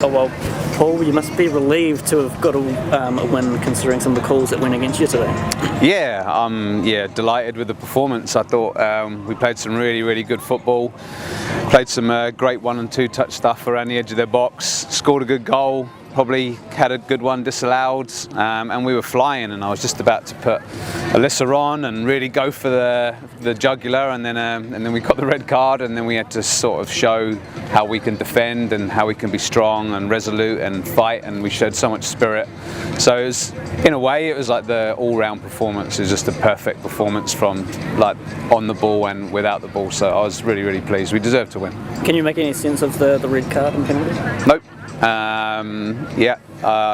Oh, well, Paul, you must be relieved to have got a win considering some of the calls that went against you today. Yeah, delighted with the performance. I thought we played some really good football, played some great 1 and 2 touch stuff around the edge of their box, scored a good goal, probably had a good one disallowed, and we were flying, and I was just about to put Alyssa on and really go for the jugular, and then we got the red card, and then we had to sort of show how we can defend and how we can be strong and resolute and fight, and we showed so much spirit. So it was, in a way, it was like the all-round performance. It was just a perfect performance from like on the ball and without the ball. So I was really pleased. We deserved to win. Can you make any sense of the red card and penalty? Nope.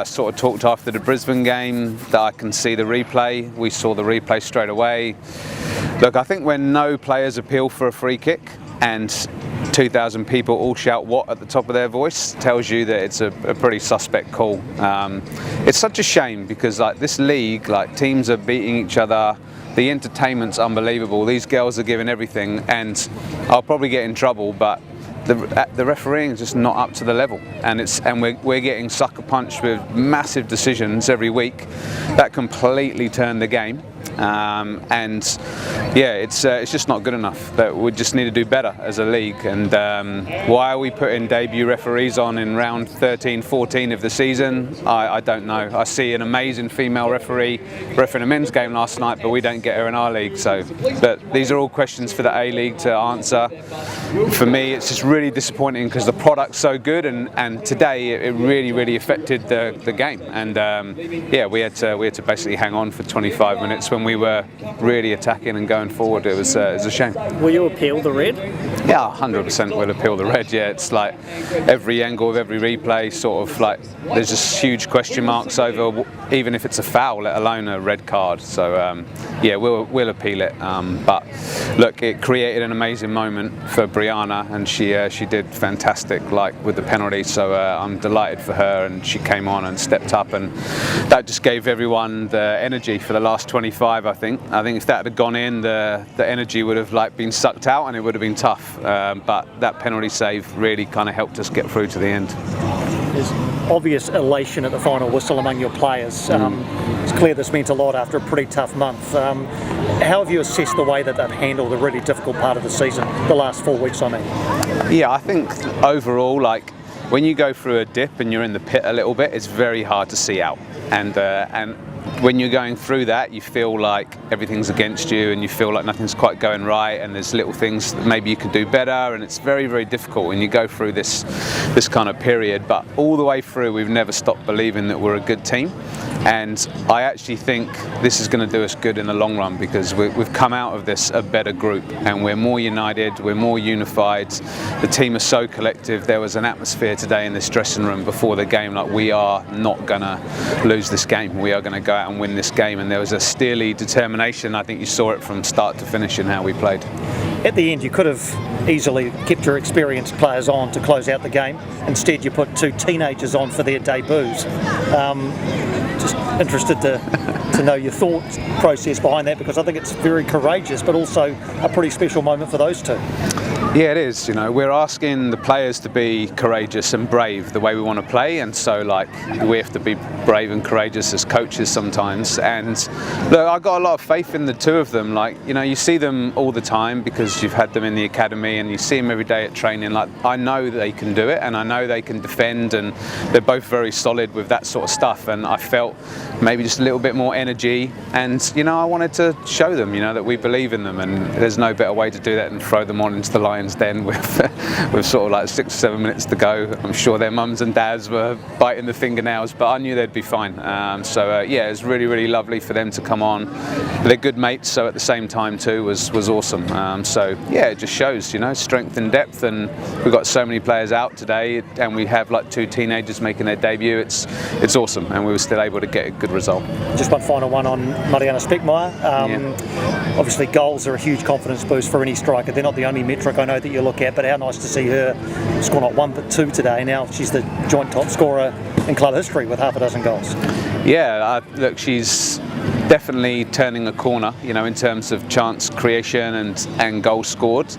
Sort of talked after the Brisbane game that I can see the replay. We saw the replay straight away. Look, I think when no players appeal for a free kick and 2,000 people all shout "what" at the top of their voice, tells you that it's a pretty suspect call. It's such a shame because like this league, like teams are beating each other. The entertainment's unbelievable. These girls are giving everything, and I'll probably get in trouble, but the refereeing is just not up to the level, and we're getting sucker punched with massive decisions every week that completely turn the game. It's just not good enough. But we just need to do better as a league. And why are we putting debut referees on in round 13, 14 of the season? I don't know. I see an amazing female referee refereeing a men's game last night, but we don't get her in our league. But these are all questions for the A-League to answer. For me, it's just really disappointing because the product's so good, and today it really affected the game. And we had to basically hang on for 25 minutes when we were really attacking and going forward. It was a shame. Will you appeal the red? Yeah, 100% will appeal the red. Yeah, it's like every angle of every replay, sort of like there's just huge question marks over even if it's a foul, let alone a red card. So we'll appeal it. But look, it created an amazing moment for Brianna, and she did fantastic, like with the penalty. So I'm delighted for her, and she came on and stepped up, and that just gave everyone the energy for the last 25. I think if that had gone in, the energy would have like been sucked out, and it would have been tough. But that penalty save really kind of helped us get through to the end. There's obvious elation at the final whistle among your players. It's clear this meant a lot after a pretty tough month. How have you assessed the way that they've handled a really difficult part of the season, the last 4 weeks, I mean? Yeah, I think overall, like when you go through a dip and you're in the pit a little bit, it's very hard to see out. And when you're going through that, you feel like everything's against you, and you feel like nothing's quite going right, and there's little things that maybe you could do better, and it's very difficult when you go through this kind of period. But all the way through, we've never stopped believing that we're a good team, and I actually think this is going to do us good in the long run because we've come out of this a better group, and we're more united, we're more unified. The team is so collective. There was an atmosphere today in this dressing room before the game like we are not going to lose this game. We are going to go out and win this game, and there was a steely determination. I think you saw it from start to finish in how we played. At the end, you could have easily kept your experienced players on to close out the game. Instead, you put 2 teenagers on for their debuts. Just interested to know your thought process behind that, because I think it's very courageous, but also a pretty special moment for those two. Yeah, it is. You know, we're asking the players to be courageous and brave the way we want to play, and so like we have to be brave and courageous as coaches sometimes. And look, I've got a lot of faith in the two of them. Like, you know, you see them all the time because you've had them in the academy, and you see them every day at training. Like, I know they can do it, and I know they can defend, and they're both very solid with that sort of stuff. And I felt maybe just a little bit more energy, and you know, I wanted to show them, you know, that we believe in them, and there's no better way to do that than throw them on into the Lions den with sort of like 6 or 7 minutes to go. I'm sure their mums and dads were biting the fingernails, but I knew they'd be fine. Yeah, it was really lovely for them to come on. They're good mates, so at the same time too was awesome. Yeah, it just shows, you know, strength and depth, and we've got so many players out today, and we have like 2 teenagers making their debut. It's awesome, and we were still able to get a good result. Just one final one on Mariana Speckmaier. Obviously, goals are a huge confidence boost for any striker. They're not the only metric I know that you look at, but how nice to see her score not 1 but 2 today. Now she's the joint top scorer in club history with half a dozen goals. Yeah, look, she's definitely turning a corner, you know, in terms of chance creation and goals scored.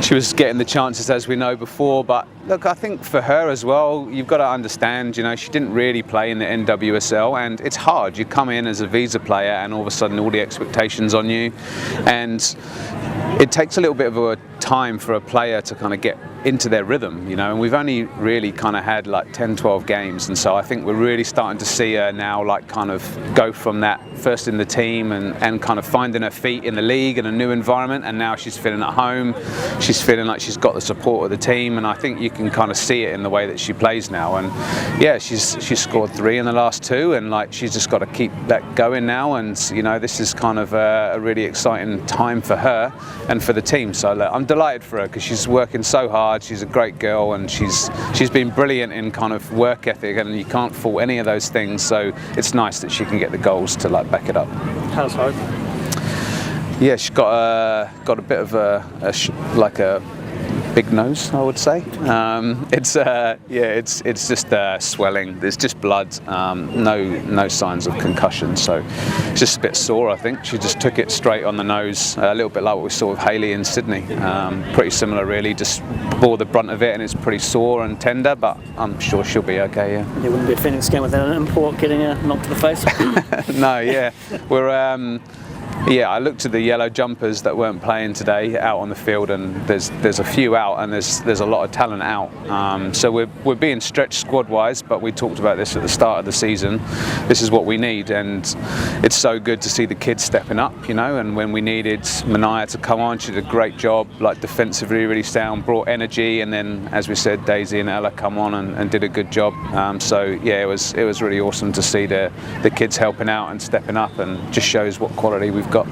She was getting the chances, as we know, before, but look, I think for her as well, you've got to understand, you know, she didn't really play in the NWSL, and it's hard. You come in as a visa player and all of a sudden all the expectations on you, and it takes a little bit of a time for a player to kind of get into their rhythm, you know, and we've only really kind of had like 10-12 games, and so I think we're really starting to see her now like kind of go from that first in the team and kind of finding her feet in the league and a new environment, and now she's feeling at home, she's feeling like she's got the support of the team, and I think you can kind of see it in the way that she plays now. And yeah, she's scored 3 in the last 2, and like she's just got to keep that going now, and you know, this is kind of a really exciting time for her and for the team. So look, I'm delighted for her because she's working so hard. She's a great girl, and she's been brilliant in kind of work ethic, and you can't fault any of those things. So it's nice that she can get the goals to like back it up. How's Hope? Yeah, she's got a bit of a big nose, I would say. It's just swelling. There's just blood. No signs of concussion, so it's just a bit sore. I think she just took it straight on the nose, a little bit like what we saw with Hayley in Sydney. Pretty similar, really. Just bore the brunt of it, and it's pretty sore and tender, but I'm sure she'll be okay. Yeah. There wouldn't be a Phoenix game without an import getting a knock to the face. No, yeah, we're. Yeah, I looked at the yellow jumpers that weren't playing today out on the field, and there's a few out, and there's a lot of talent out. So we're being stretched squad-wise, but we talked about this at the start of the season. This is what we need, and it's so good to see the kids stepping up, you know. And when we needed Mania to come on, she did a great job, like defensively really sound, brought energy, and then, as we said, Daisy and Ella come on and did a good job. So yeah, it was really awesome to see the kids helping out and stepping up, and just shows what quality we've got.